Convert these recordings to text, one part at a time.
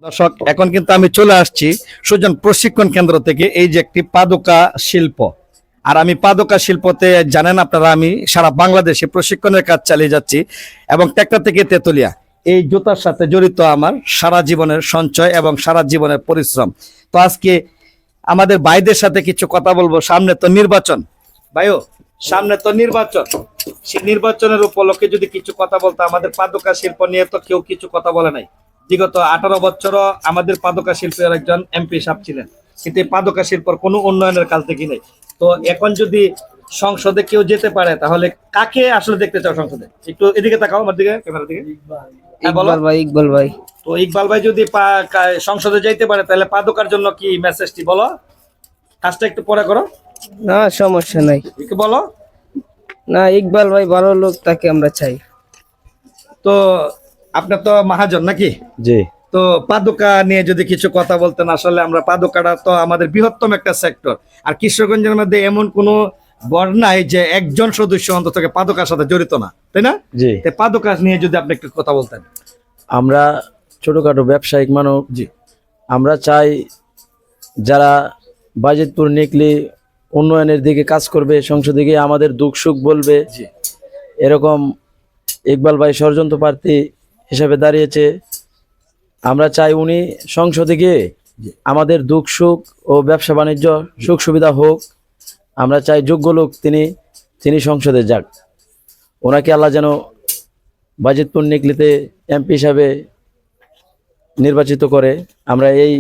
দর্শক, এখন কিন্তু আমি চলে আসছি সুজন প্রশিক্ষণ কেন্দ্র থেকে। এই যে একটি পাদুকা শিল্প, আর আমি পাদুকা শিল্পতে জানেন আপনারা, আমি সারা বাংলাদেশে প্রশিক্ষণের কাজ চালিয়ে যাচ্ছি এবং টেকটা থেকে তেতুলিয়া। এই জুতার সাথে জড়িত আমার সারা জীবনের সঞ্চয় এবং সারা জীবনের পরিশ্রম। তো আজকে আমাদের ভাইদের সাথে কিছু কথা বলবো। সামনে তো নির্বাচন, ভাইও সামনে তো নির্বাচন, সেই নির্বাচনের উপলক্ষে যদি কিছু কথা বলতো। আমাদের পাদুকা শিল্প নিয়ে তো কেউ কিছু কথা বলে নাই। বিগত 18 বছরও আমাদের পাদুকা শিল্পের একজন এমপি সাহেব ছিলেন, কিন্তু এই পাদুকা শিল্পর কোনো উন্নয়নের কাজ দেখি নাই। তো এখন যদি সংসদে কেউ যেতে পারে, তাহলে কাকে আসলে দেখতে চাও সংসদে? একটু এদিকে তাকাও, আমার দিকে, ক্যামেরার দিকে। হ্যাঁ, বলো। ইকবাল ভাই। তো ইকবাল ভাই যদি সংসদে যাইতে পারে, তাহলে পাদুকার জন্য কি মেসেজটি বলো? কাজটা একটু পরে করো, না সমস্যা নাই, একটু বলো। না ইকবাল ভাই ভালো লোক, তাকে আমরা চাই। তো আপনার তো মহাজন নাকি? জি। তো পাদুকা নিয়ে যদি কিছু কথা বলতেন। আসলে আমরা পাদুকাটা তো আমাদের বৃহত্তম একটা সেক্টর, আর কিশোরগঞ্জের মধ্যে এমন কোনো গড় নাই যে একজন সদস্য অন্তত পাদুকার সাথে জড়িত না, তাই না? জি। পাদুকা নিয়ে যদি আপনি একটু কথা বলতেন। আমরা ছোটখাটো ব্যবসায়িক মানব। জি। আমরা চাই যারা বাজিতপুর নিকলি উন্নয়নের দিকে কাজ করবে, সংসদে গিয়ে আমাদের দুঃখ সুখ বলবে। জি। এরকম ইকবাল ভাই ষড়যন্ত্র প্রার্থী হিসেবে দাঁড়িয়েছে। আমরা চাই উনি সংসদে গিয়ে আমাদের দুঃখ সুখ ও ব্যবসা বাণিজ্য সুখ সুবিধা হোক। আমরা চাই যোগ্য লোক তিনি সংসদে যাক। ওনাকে আল্লাহ যেন বাজিতপুর নিকলিতে এমপি হিসাবে নির্বাচিত করে, আমরা এই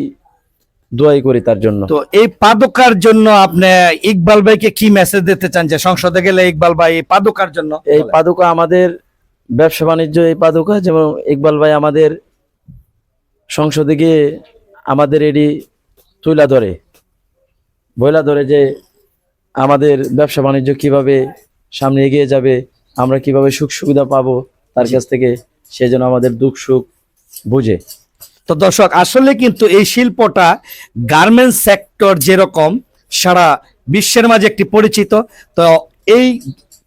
দোয়াই করি তার জন্য। তো এই পাদুকার জন্য আপনি ইকবাল ভাইকে কি মেসেজ দিতে চান, যে সংসদে গেলে ইকবাল ভাই এই পাদুকার জন্য? এই পাদুকা আমাদের ব্যবসা বাণিজ্য, এই পাদুকা যেমন ইকবাল ভাই আমাদের সংসদে গিয়ে আমাদের এটি তুলা ধরে বইলা ধরে যে আমাদের ব্যবসা বাণিজ্য কিভাবে সামনে এগিয়ে যাবে, আমরা কিভাবে সুখ সুবিধা পাবো তার কাছ থেকে, সে যেন আমাদের দুঃখ সুখ বুঝে। তো দর্শক, আসলে কিন্তু এই শিল্পটা গার্মেন্টস সেক্টর যেরকম সারা বিশ্বের মাঝে একটি পরিচিত, তো এই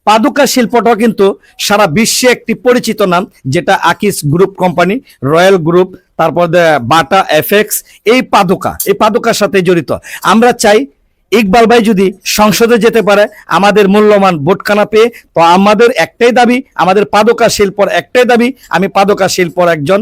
পাদুকা শিল্পটাও কিন্তু সারা বিশ্বে একটি পরিচিত নাম, যেটা আকিস গ্রুপ কোম্পানি, রয়্যাল গ্রুপ, তারপর বাটা এফএক্স, এই পাদুকার সাথে জড়িত। আমরা চাই ইকবাল ভাই যদি সংসদে যেতে পারে, আমাদের মূল্যবান ভোটখানা পেয়ে। তো আমাদের একটাই দাবি, আমাদের পাদুকা শিল্পর একটাই দাবি, আমি পাদুকা শিল্পর একজন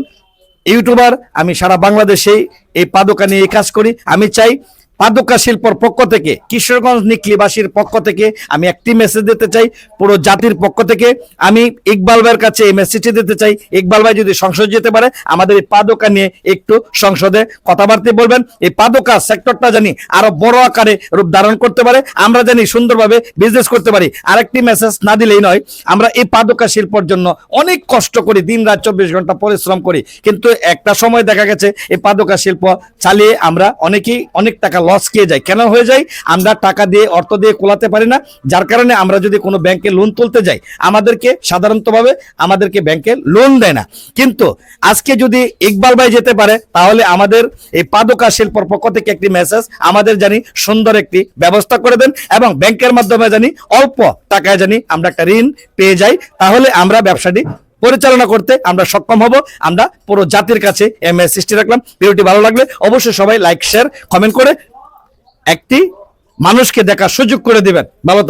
ইউটিউবার, আমি সারা বাংলাদেশে এই পাদুকা নিয়ে কাজ করি। আমি চাই পাদুকা শিল্পর পক্ষ থেকে, কিশোরগঞ্জ নিকলিবাসীর পক্ষ থেকে আমি একটি মেসেজ দিতে চাই, পুরো জাতির পক্ষ থেকে আমি ইকবাল ভাইয়ের কাছে এই মেসেজটি দিতে চাই। ইকবাল ভাই যদি সংসদে যেতে পারে, আমাদের এই পাদুকা নিয়ে একটু সংসদে কথাবার্তা বলবেন। এই পাদুকা সেক্টরটা জানি আরো বড় আকারে রূপ ধারণ করতে পারে, আমরা জানি সুন্দরভাবে বিজনেস করতে পারি। আরেকটি মেসেজ না দিলেই নয়, আমরা এই পাদুকা শিল্পর জন্য অনেক কষ্ট করি, দিন রাত 24 ঘন্টা পরিশ্রম করি, কিন্তু একটা সময় দেখা গেছে এই পাদুকা শিল্প চালিয়ে আমরা অনেকেই অনেক টাকা লস খেয়ে যায়। কেন হয়ে যায়? আমরা টাকা দিয়ে, অর্থ দিয়ে কোলাতে পারি না, যার কারণে আমরা যদি কোনো ব্যাংকে লোন তুলতে যাই, আমাদেরকে সাধারণতভাবে ব্যাংকে লোন দেয় না। কিন্তু আজকে যদি ইকবাল ভাই যেতে পারে, তাহলে আমাদের এই পাদুকা শিল্পর পক্ষ থেকে একটি মেসেজ, আমাদের জানি সুন্দর একটি ব্যবস্থা করে দেন এবং ব্যাংকের মাধ্যমে জানি অল্প টাকায় জানি আমরা একটা ঋণ পেয়ে যাই, তাহলে আমরা ব্যবসাটি পরিচালনা করতে আমরা সক্ষম হব। আমরা পুরো জাতির কাছে এই মেসেজটি রাখলাম। ভিডিওটি ভালো লাগলে অবশ্যই সবাই লাইক, শেয়ার, কমেন্ট করে একটি মানুষকে দেখার সুযোগ করে দিবেন। ভালো।